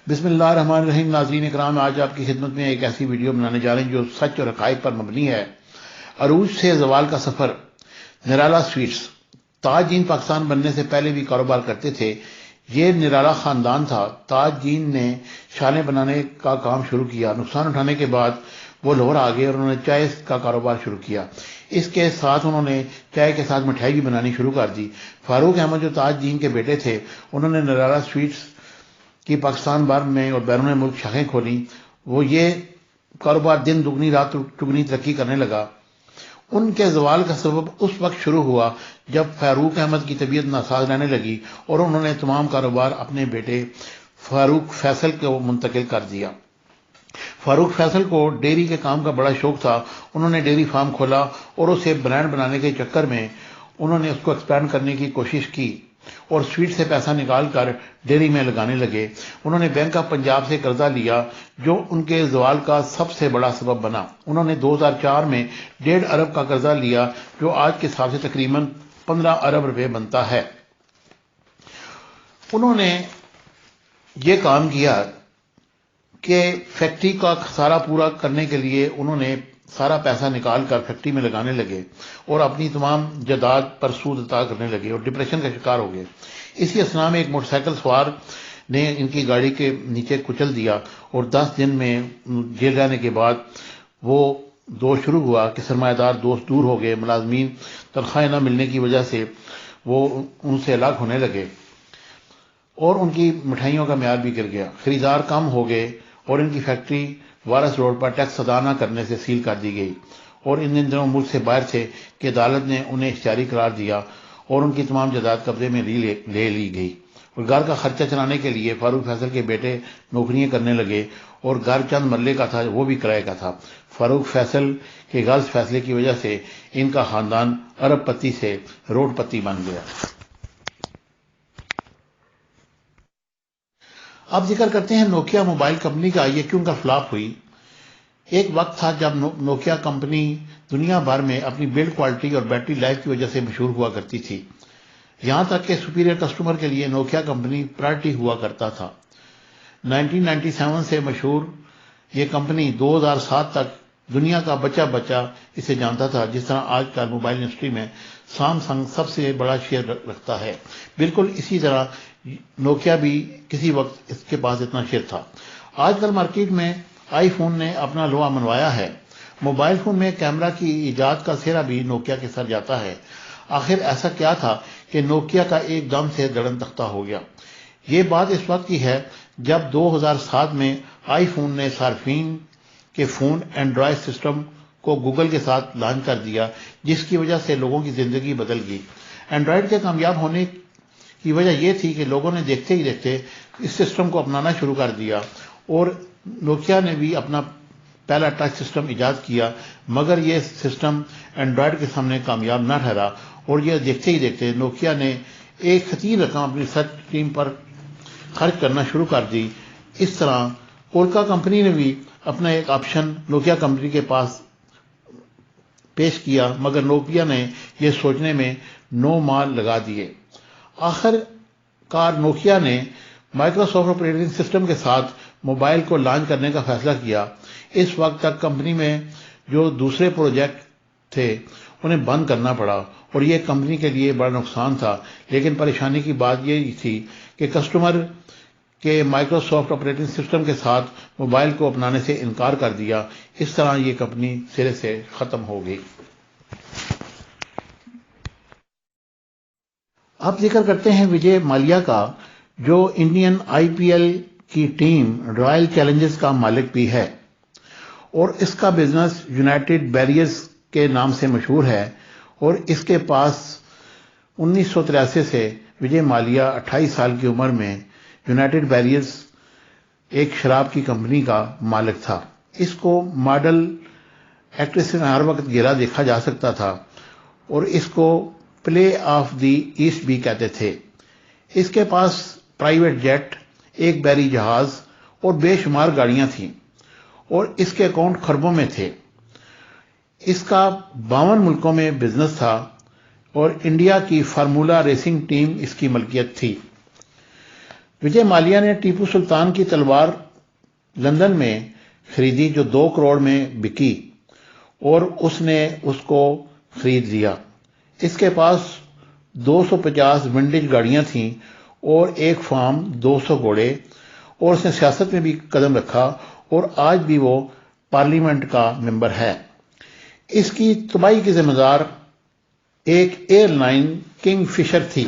بسم اللہ الرحمن الرحیم. ناظرین اکرام، آج آپ کی خدمت میں ایک ایسی ویڈیو بنانے جا رہے ہیں جو سچ اور حقائق پر مبنی ہے. عروج سے زوال کا سفر. نرالا سویٹس تاج جین پاکستان بننے سے پہلے بھی کاروبار کرتے تھے. یہ نرالا خاندان تھا. تاج جین نے شالیں بنانے کا کام شروع کیا. نقصان اٹھانے کے بعد وہ لاہور آ گئے اور انہوں نے چائے کا کاروبار شروع کیا. اس کے ساتھ انہوں نے چائے کے ساتھ مٹھائی بھی بنانی شروع کر دی. فاروق احمد جو تاج جین کے بیٹے تھے، انہوں نے نرالا سویٹس کی پاکستان بھر میں اور بیرون ملک شاخیں کھولیں. وہ یہ کاروبار دن دگنی رات چگنی ترقی کرنے لگا. ان کے زوال کا سبب اس وقت شروع ہوا جب فاروق احمد کی طبیعت ناساز رہنے لگی اور انہوں نے تمام کاروبار اپنے بیٹے فاروق فیصل کو منتقل کر دیا. فاروق فیصل کو ڈیری کے کام کا بڑا شوق تھا. انہوں نے ڈیری فارم کھولا اور اسے برانڈ بنانے کے چکر میں انہوں نے اس کو ایکسپینڈ کرنے کی کوشش کی اور سویٹ سے پیسہ نکال کر ڈیری میں لگانے لگے. انہوں نے بینک آف پنجاب سے قرضہ لیا جو ان کے زوال کا سب سے بڑا سبب بنا. انہوں نے 2004 میں 1.5 ارب کا قرضہ لیا جو آج کے حساب سے تقریباً 15 ارب روپے بنتا ہے. انہوں نے یہ کام کیا کہ فیکٹری کا خسارہ پورا کرنے کے لیے انہوں نے سارا پیسہ نکال کر فیکٹری میں لگانے لگے اور اپنی تمام جائیداد پر سود عطا کرنے لگے اور ڈپریشن کا شکار ہو گئے. اسی اثناء میں ایک موٹر سائیکل سوار نے ان کی گاڑی کے نیچے کچل دیا اور 10 دن میں جیل رہنے کے بعد وہ دور شروع ہوا کہ سرمایہ دار دوست دور ہو گئے. ملازمین تنخواہیں نہ ملنے کی وجہ سے وہ ان سے الگ ہونے لگے اور ان کی مٹھائیوں کا معیار بھی گر گیا. خریدار کم ہو گئے اور ان کی فیکٹری وارث روڈ پر ٹیکس ادا نہ کرنے سے سیل کر دی گئی اور ان دنوں ملک سے باہر تھے کہ عدالت نے انہیں اشتہاری قرار دیا اور ان کی تمام جائیداد قبضے میں لے لی گئی. اور گھر کا خرچہ چلانے کے لیے فاروق فیصل کے بیٹے نوکریاں کرنے لگے اور گھر چند مرلے کا تھا، وہ بھی کرائے کا تھا. فاروق فیصل کے غلط فیصلے کی وجہ سے ان کا خاندان ارب پتی سے روڈ پتی بن گیا. اب ذکر کرتے ہیں نوکیا موبائل کمپنی کا. یہ کیوں کر فلاپ ہوئی؟ ایک وقت تھا جب نوکیا کمپنی دنیا بھر میں اپنی بلڈ کوالٹی اور بیٹری لائف کی وجہ سے مشہور ہوا کرتی تھی. یہاں تک کہ سپیریئر کسٹمر کے لیے نوکیا کمپنی پرائرٹی ہوا کرتا تھا. 1997 سے مشہور یہ کمپنی 2007 تک دنیا کا بچہ اسے جانتا تھا. جس طرح آج کل موبائل انڈسٹری میں سامسنگ سب سے بڑا شیئر رکھتا ہے، بالکل اسی طرح نوکیا بھی کسی وقت اس کے پاس اتنا شیئر تھا. آج کل مارکیٹ میں آئی فون نے اپنا لوہا منوایا ہے. موبائل فون میں کیمرہ کی ایجاد کا سہرا بھی نوکیا کے سر جاتا ہے. آخر ایسا کیا تھا کہ نوکیا کا ایک دم سے دڑن تختہ ہو گیا؟ یہ بات اس وقت کی ہے جب 2007 میں آئی فون نے صارفین کے فون اینڈرائڈ سسٹم کو گوگل کے ساتھ لانچ کر دیا، جس کی وجہ سے لوگوں کی زندگی بدل گئی. اینڈرائڈ کے کامیاب ہونے کی وجہ یہ تھی کہ لوگوں نے دیکھتے ہی دیکھتے اس سسٹم کو اپنانا شروع کر دیا اور نوکیا نے بھی اپنا پہلا ٹچ سسٹم ایجاد کیا، مگر یہ سسٹم اینڈرائڈ کے سامنے کامیاب نہ ٹھہرا اور یہ دیکھتے ہی دیکھتے نوکیا نے ایک خطیر رقم اپنی ریسرچ ٹیم پر خرچ کرنا شروع کر دی. اس طرح اولکا کمپنی نے بھی اپنا ایک آپشن نوکیا کمپنی کے پاس پیش کیا، مگر نوکیا نے یہ سوچنے میں 9 ماہ لگا دیے. آخر کار نوکیا نے مائکروسافٹ آپریٹنگ سسٹم کے ساتھ موبائل کو لانچ کرنے کا فیصلہ کیا. اس وقت تک کمپنی میں جو دوسرے پروجیکٹ تھے انہیں بند کرنا پڑا اور یہ کمپنی کے لیے بڑا نقصان تھا. لیکن پریشانی کی بات یہ تھی کہ کسٹمر کے مائکروسافٹ آپریٹنگ سسٹم کے ساتھ موبائل کو اپنانے سے انکار کر دیا. اس طرح یہ کمپنی سرے سے ختم ہو گئی. اب ذکر کرتے ہیں وجے مالیا کا، جو انڈین آئی پی ایل کی ٹیم رائل چیلنجرز کا مالک بھی ہے اور اس کا بزنس یونائٹڈ بیریئرز کے نام سے مشہور ہے. اور اس کے پاس 1983 سے وجے مالیا 28 سال کی عمر میں یونائٹڈ بیریئرز ایک شراب کی کمپنی کا مالک تھا. اس کو ماڈل ایکٹریس میں ہر وقت گھیرا دیکھا جا سکتا تھا اور اس کو پلے آف دی ایسٹ بھی کہتے تھے. اس کے پاس پرائیویٹ جیٹ، ایک بحری جہاز اور بے شمار گاڑیاں تھیں اور اس کے اکاؤنٹ خربوں میں تھے. اس کا 52 ملکوں میں بزنس تھا اور انڈیا کی فارمولا ریسنگ ٹیم اس کی ملکیت تھی. وجے مالیہ نے ٹیپو سلطان کی تلوار لندن میں خریدی جو 2 کروڑ میں بکی اور اس نے اس کو خرید لیا۔ اس کے پاس 250 ونڈیج گاڑیاں تھیں اور ایک فارم، 200 گھوڑے، اور اس نے سیاست میں بھی قدم رکھا اور آج بھی وہ پارلیمنٹ کا ممبر ہے۔ اس کی تباہی کی ذمہ دار ایک ایئر لائن کنگ فشر تھی۔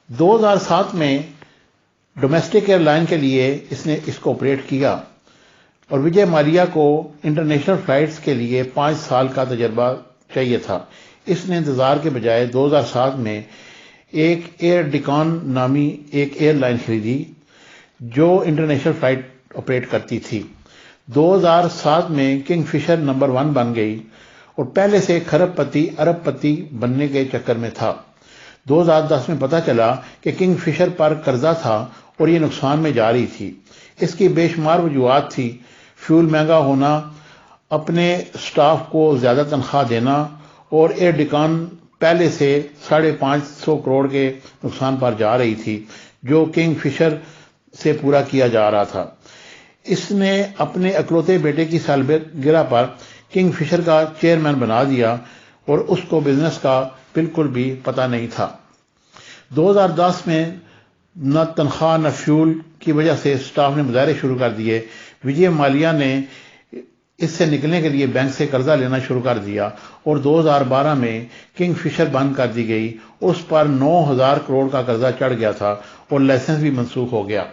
2007 میں ڈومیسٹک ایئر لائن کے لیے اس نے اس کو آپریٹ کیا اور وجے مالیہ کو انٹرنیشنل فلائٹس کے لیے 5 سال کا تجربہ چاہیے تھا۔ اس نے انتظار کے بجائے 2007 میں ایک ایئر ڈیکان نامی ایک ایئر لائن خریدی جو انٹرنیشنل فلائٹ آپریٹ کرتی تھی۔ 2007 میں کنگ فشر نمبر 1 بن گئی اور پہلے سے کھرب پتی ارب پتی بننے کے چکر میں تھا۔ 2010 میں پتہ چلا کہ کنگ فشر پر قرضہ تھا اور یہ نقصان میں جا رہی تھی۔ اس کی بے شمار وجوہات تھی، فیول مہنگا ہونا، اپنے سٹاف کو زیادہ تنخواہ دینا اور ایئر ڈیکان پہلے سے 550 کروڑ کے نقصان پر جا رہی تھی جو کنگ فشر سے پورا کیا جا رہا تھا۔ اس نے اپنے اکلوتے بیٹے کی سالگرہ پر کنگ فشر کا چیئرمین بنا دیا اور اس کو بزنس کا بالکل بھی پتہ نہیں تھا۔ 2010 میں نہ تنخواہ نہ فیول کی وجہ سے سٹاف نے مظاہرے شروع کر دیے۔ وجے مالیہ نے اس سے نکلنے کے لیے بینک سے قرضہ لینا شروع کر دیا اور 2012 میں کنگ فشر بند کر دی گئی۔ اس پر 9000 کروڑ کا قرضہ چڑھ گیا تھا اور لائسنس بھی منسوخ ہو گیا۔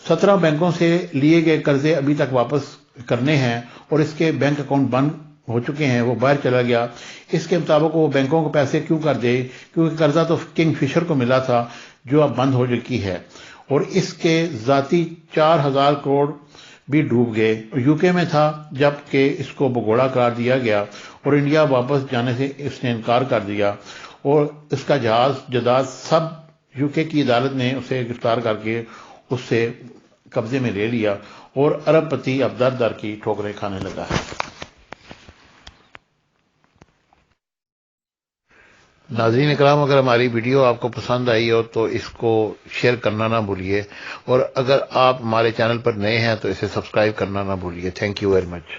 17 بینکوں سے لیے گئے قرضے ابھی تک واپس کرنے ہیں اور اس کے بینک اکاؤنٹ بند ہو چکے ہیں، وہ باہر چلا گیا۔ اس کے مطابق وہ بینکوں کو پیسے کیوں کر دے، کیونکہ قرضہ تو کنگ فشر کو ملا تھا جو اب بند ہو چکی ہے، اور اس کے ذاتی 4000 کروڑ بھی ڈوب گئے۔ UK میں تھا جب کہ اس کو بگوڑا قرار دیا گیا اور انڈیا واپس جانے سے اس نے انکار کر دیا اور اس کا جہاز جائیداد سب UK کی عدالت نے اسے گرفتار کر کے اس سے قبضے میں لے لیا اور ارب پتی اب در در کی ٹھوکریں کھانے لگا ہے۔ ناظرین اکرام، اگر ہماری ویڈیو آپ کو پسند آئی ہو تو اس کو شیئر کرنا نہ بھولیے، اور اگر آپ ہمارے چینل پر نئے ہیں تو اسے سبسکرائب کرنا نہ بھولیے۔ Thank you very much.